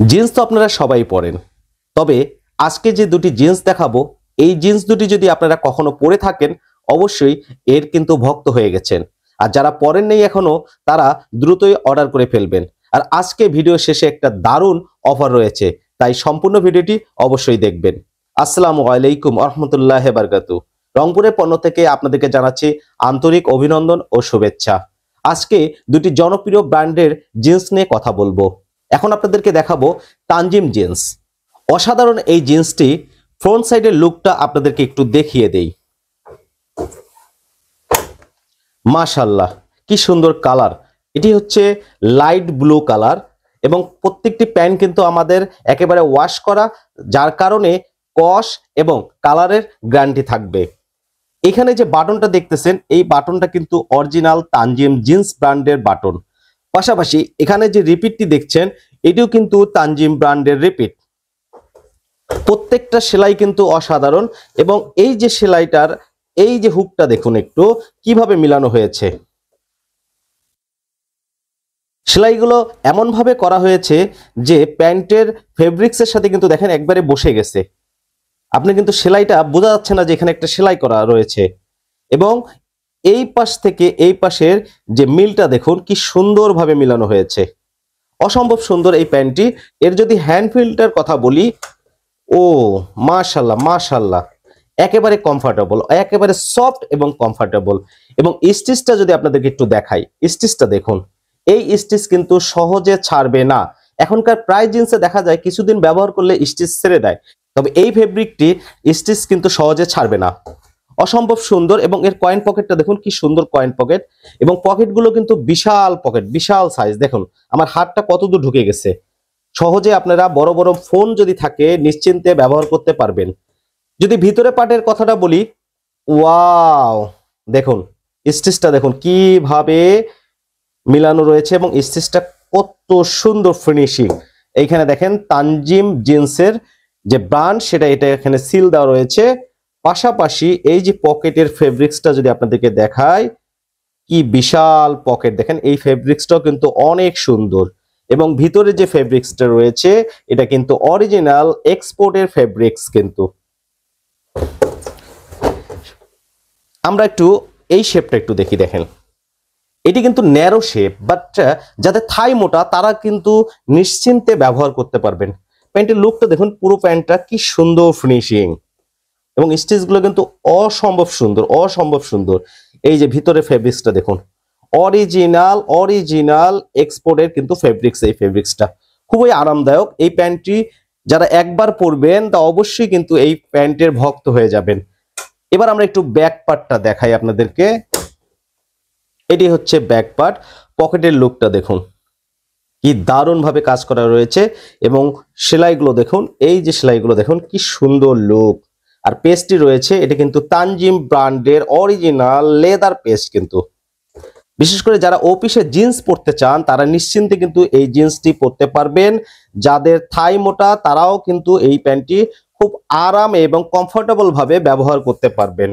Jeans তো আপনারা সবাই পরেন, তবে আজকে যে দুটি জিন্স দেখাবো, এই জিন্স দুটি যদি আপনারা কখনো পরে থাকেন, অবশ্যই এর কিন্তু ভক্ত হয়ে গেছেন। আর যারা পরেন নেই এখনো, তারা দ্রুতই অর্ডার করে ফেলবেন। আর আজকে ভিডিও শেষে একটা দারুণ অফার রয়েছে, তাই সম্পূর্ণ ভিডিওটি অবশ্যই দেখবেন। আসসালামু আলাইকুম রহমতুল্লাহ বারকাতু। রংপুরের পণ্য থেকে আপনাদেরকে জানাচ্ছি আন্তরিক অভিনন্দন ও শুভেচ্ছা। আজকে দুটি জনপ্রিয় ব্র্যান্ডের জিন্স নিয়ে কথা বলবো। এখন আপনাদেরকে দেখাবো তানজিম জিন্স। অসাধারণ এই জিন্সটি ফ্রন্ট সাইডের লুকটা আপনাদেরকে একটু দেখিয়ে দেই। মাশাআল্লাহ, কি সুন্দর কালার। এটি হচ্ছে লাইট ব্লু কালার এবং প্রত্যেকটি প্যান্ট কিন্তু আমাদের একেবারে ওয়াশ করা, যার কারণে কস এবং কালারের গ্যারান্টি থাকবে। এখানে যে বাটনটা দেখতেছেন, এই বাটনটা কিন্তু অরিজিনাল তানজিম জিন্স ব্র্যান্ডের বাটন। পাশাপাশি এখানে যে রিপিটটি দেখছেন, এটিও কিন্তু তানজিম ব্র্যান্ডের রিপিট। প্রত্যেকটা সেলাই কিন্তু অসাধারণ এবং এই যে সেলাইটার এই যে হুকটা দেখুন একটু কিভাবে মিলানো হয়েছে। সেলাইগুলো এমন ভাবে করা হয়েছে যে প্যান্টের ফেব্রিক্সের সাথে কিন্তু দেখেন একবারে বসে গেছে। আপনি কিন্তু সেলাইটা বোঝা যাচ্ছে না যে এখানে একটা সেলাই করা রয়েছে। এবং এই পাশ থেকে এই পাশের যে মিলটা দেখুন কি সুন্দরভাবে মিলানো হয়েছে। অসম্ভব সুন্দর এই প্যান্টটি। এর যদি হ্যান্ড ফিলটার কথা বলি, ও মাশাল্লাহ মাশাল্লাহ, একেবারে কমফোর্টেবল, একেবারে সফট এবং কমফোর্টেবল। এবং স্টিচটা যদি আপনাদেরকে একটু দেখাই, স্টিচটা দেখুন, এই স্টিচ কিন্তু সহজে ছাড়বে না। এখনকার প্রায় জিন্সে দেখা যায় কিছুদিন ব্যবহার করলে স্টিচ ছেড়ে দেয়, তবে এই ফেব্রিকটি স্টিচ কিন্তু সহজে ছাড়বে না। অসম্ভব সুন্দর। এবং এর কয়েন পকেটটা দেখুন কি সুন্দর কয়েন পকেট, এবং পকেটগুলো কিন্তু বিশাল পকেট, বিশাল সাইজ। দেখুন আমার হাতটা কতদূর ঢুকে গেছে। সহজে আপনারা বড় বড় ফোন যদি থাকে নিশ্চিন্তে ব্যবহার করতে পারবেন। যদি ভিতরে পার্টের কথাটা বলি, ওয়াও, দেখুন স্টিচটা দেখুন কিভাবে মিলানো রয়েছে এবং স্টিচটা কত সুন্দর ফিনিশিং। এইখানে দেখেন তানজিম জিন্সের যে ব্র্যান্ড সেটা এটা এখানে সিল দেওয়া রয়েছে। পাশাপাশি এই যে পকেটের ফেব্রিক্সটা যদি আপনাদেরকে দেখায়, কি বিশাল পকেট। দেখেন এই ফেব্রিক্সটাও কিন্তু অনেক সুন্দর এবং ভিতরে যে ফেব্রিক্সটা রয়েছে এটা কিন্তু অরিজিনাল এক্সপোর্টের ফেব্রিক্স। কিন্তু আমরা একটু এই শেপটা একটু দেখি। দেখেন এটি কিন্তু ন্যারো শেপ, বাট যাদের থাই মোটা তারা কিন্তু নিশ্চিন্তে ব্যবহার করতে পারবেন। প্যান্টের লুকটা দেখুন, পুরো প্যান্টটা কি সুন্দর ফিনিশিং এবং স্টিচগুলো কিন্তু অসম্ভব সুন্দর, অসম্ভব সুন্দর। এই যে ভিতরে ফেব্রিক্সটা দেখুন, অরিজিনাল অরিজিনাল এক্সপোর্টের কিন্তু ফেব্রিক্স। এই ফেব্রিক্সটা খুবই আরামদায়ক। এই প্যান্টটি যারা একবার পরবেন তা অবশ্যই কিন্তু এই প্যান্টের ভক্ত হয়ে যাবেন। এবার আমরা একটু ব্যাক পার্টটা দেখাই আপনাদেরকে। এটি হচ্ছে ব্যাক পার্ট। পকেটের লুকটা দেখুন কি দারুণ ভাবে কাজ করা রয়েছে এবং সেলাইগুলো দেখুন, এই যে সেলাইগুলো দেখুন কি সুন্দর লুক। আর পেস্টটি রয়েছে, এটা কিন্তু তানজিম ব্র্যান্ডের অরিজিনাল লেদার পেস্ট। কিন্তু বিশেষ করে যারা অফিসে জিন্স পরতে চান তারা নিশ্চিন্তে কিন্তু এই জিন্সটি পরতে পারবেন। যাদের থাই মোটা তারাও কিন্তু এই প্যান্টটি খুব আরামে এবং কমফোর্টেবল ভাবে ব্যবহার করতে পারবেন।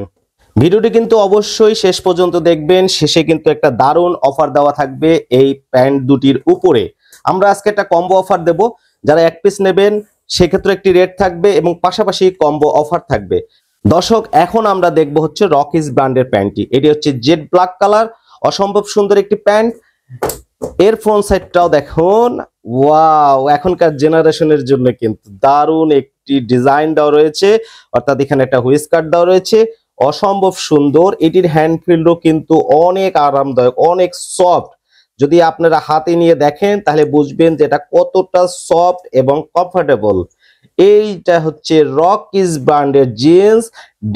ভিডিওটি কিন্তু অবশ্যই শেষ পর্যন্ত দেখবেন। শেষে কিন্তু একটা দারুণ অফার দেওয়া থাকবে এই প্যান্ট দুটির উপরে। আমরা আজকে একটা কম্বো অফার দেব। যারা এক পিস নেবেন সেক্ষেত্রে একটি রেট থাকবে এবং পাশাপাশি কম্বো অফার থাকবে। দর্শক, এখন আমরা দেখব হচ্ছে রকিস ব্র্যান্ডের প্যান্টটি। এটি হচ্ছে জেড ব্ল্যাক কালার, অসম্ভব সুন্দর একটি প্যান্ট। এর ফ্রন্ট সাইডটাও দেখুন, ওয়াও, এখনকার জেনারেশনের জন্য কিন্তু দারুণ একটি ডিজাইন দেওয়া রয়েছে, অর্থাৎ এখানে একটা হুইস্কার্ট দেওয়া রয়েছে, অসম্ভব সুন্দর। এটির হ্যান্ড ফিলও কিন্তু অনেক আরামদায়ক, অনেক সফট। যদি আপনারা হাতে নিয়ে দেখেন তাহলে বুঝবেন যে এটা কতটা সফট এবং কমফোর্টেবল। এইটা হচ্ছে রকিস ব্র্যান্ডের জিন্স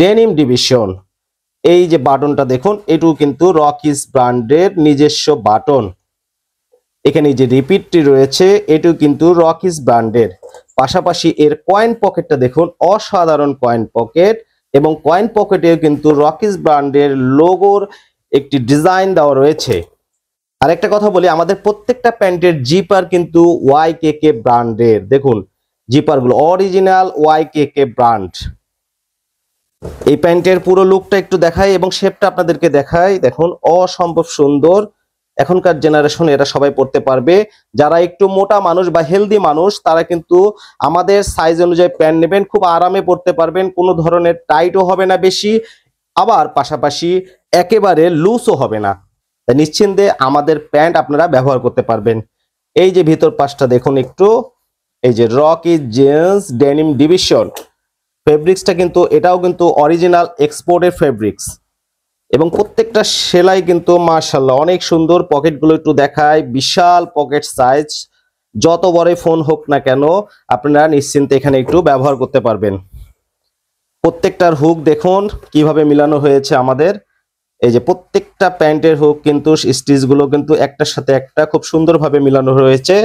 ডেনিম ডিভিশন। এই যে বাটনটা দেখুন, এটাও কিন্তু রকিস ব্র্যান্ডের নিজস্ব বাটন। এখানে যে রিপিটটি রয়েছে এটিও কিন্তু রকিস ব্র্যান্ডের। পাশাপাশি এর কয়েন পকেটটা দেখুন, অসাধারণ কয়েন পকেট এবং কয়েন পকেটেও কিন্তু রকিস ব্র্যান্ডের লোগোর একটি ডিজাইন দেওয়া রয়েছে। আর একটা কথা বলি, আমাদের প্রত্যেকটা প্যান্টের জিপার কিন্তু ওয়াইকেকে ব্র্যান্ডের। দেখুন জিপারগুলো অরিজিনাল ওয়াইকেকে ব্র্যান্ড। এই প্যান্টের পুরো লুকটা একটু দেখাই এবং শেপটা আপনাদেরকে দেখাই। দেখুন অসম্ভব সুন্দর, এখনকার জেনারেশন এরা সবাই পড়তে পারবে। যারা একটু মোটা মানুষ বা হেলদি মানুষ তারা কিন্তু আমাদের সাইজ অনুযায়ী প্যান্ট নেবেন, খুব আরামে পড়তে পারবেন, কোনো ধরনের টাইটও হবে না বেশি, আবার পাশাপাশি একেবারে লুজও হবে না। তাই নিশ্চিন্তে আমাদের প্যান্ট আপনারা ব্যবহার করতে পারবেন। এই যে ভিতর পাশটা দেখুন একটু, এই যে রকি জিন্স ডেনিম ডিভিশন ফেব্রিক্সটা কিন্তু এটাও কিন্তু অরিজিনাল এক্সপোর্টের ফেব্রিক্স এবং প্রত্যেকটা সেলাই কিন্তু মাশাআল্লাহ অনেক সুন্দর। পকেটগুলো একটু দেখায়, বিশাল পকেট সাইজ, যত বড় ফোন হোক না কেন আপনারা নিশ্চিন্তে এখানে একটু ব্যবহার করতে পারবেন। প্রত্যেকটার হুক দেখুন কিভাবে মিলানো হয়েছে আমাদের। এই যে প্রত্যেকটা প্যান্টের হুক কিন্তু স্টিচগুলো কিন্তু একটার সাথে একটা খুব সুন্দরভাবে মিলানো রয়েছে।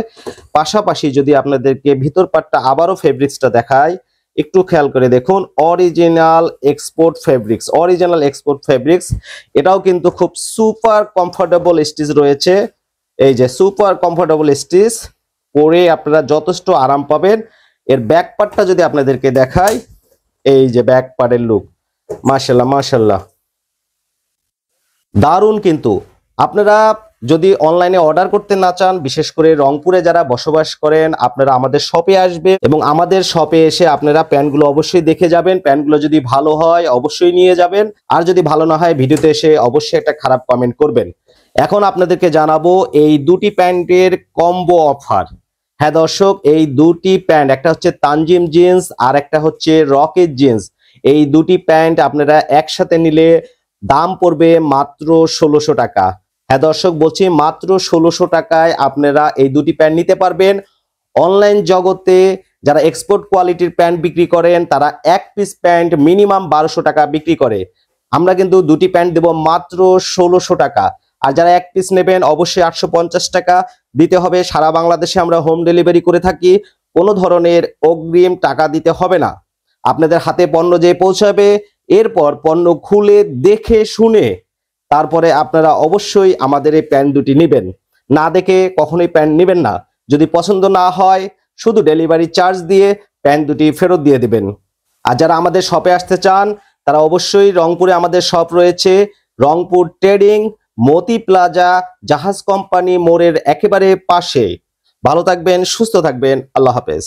পাশাপাশি যদি আপনাদেরকে ভিতর পাটটা আবারও ফেব্রিক্সটা দেখায়, একটু খেয়াল করে দেখুন, original export fabrics, original export fabrics. এটাও কিন্তু খুব সুপার কমফোর্টেবল স্টিচ রয়েছে। এই যে সুপার কমফোর্টেবল স্টিচ, পরে আপনারা যথেষ্ট আরাম পাবেন। এর ব্যাক পার্টটা যদি আপনাদেরকে দেখাই, এই যে ব্যাক পার্টের লুক, মাশাআল্লাহ মাশাআল্লাহ দারুণ। কিন্তু আপনারা যদি অনলাইনে অর্ডার করতে না চান, বিশেষ করে রংপুরে যারা বসবাস করেন, আপনারা আমাদের শপে আসবেন এবং আমাদের শপে এসে আপনারা প্যান্টগুলো অবশ্যই দেখে যাবেন। প্যান্টগুলো যদি ভালো হয় অবশ্যই নিয়ে যাবেন, আর যদি ভালো না হয় ভিডিওতে এসে অবশ্যই একটা খারাপ কমেন্ট করবেন। এখন আপনাদেরকে জানাবো এই দুটি প্যান্টের কম্বো অফার। হ্যাঁ দর্শক, এই দুটি প্যান্ট, একটা হচ্ছে তানজিম জিন্স আর একটা হচ্ছে রকেট জিন্স, এই দুটি প্যান্ট আপনারা একসাথে নিলে দাম পড়বে মাত্র 1600 টাকা। হ্যাঁ দর্শক বলছি, মাত্র 1600 টাকায় আপনারা এই দুটি প্যান্ট নিতে পারবেন। অনলাইন জগতে যারা এক্সপোর্ট কোয়ালিটির প্যান্ট বিক্রি করেন তারা এক পিস প্যান্ট মিনিমাম 1200 টাকা বিক্রি করে। আমরা কিন্তু দুটি প্যান্ট দেব মাত্র 1600 টাকা। আর যারা এক পিস নেবেন অবশ্যই 850 টাকা দিতে হবে। সারা বাংলাদেশে আমরা হোম ডেলিভারি করে থাকি, কোনো ধরনের অগ্রিম টাকা দিতে হবে না। আপনাদের হাতে পণ্য যে পৌঁছাবে, এরপর পণ্য খুলে দেখে শুনে তারপরে আপনারা অবশ্যই আমাদের এই প্যান্ট দুটি নেবেন। না দেখে কখনোই প্যান্ট নেবেন না। যদি পছন্দ না হয় শুধু ডেলিভারি চার্জ দিয়ে প্যান্ট দুটি ফেরত দিয়ে দিবেন। আর যারা আমাদের শপে আসতে চান তারা অবশ্যই রংপুরে আমাদের শপ রয়েছে, রংপুর ট্রেডিং মতি প্লাজা জাহাজ কোম্পানি মোড়ের একেবারে পাশে। ভালো থাকবেন, সুস্থ থাকবেন, আল্লাহ হাফেজ।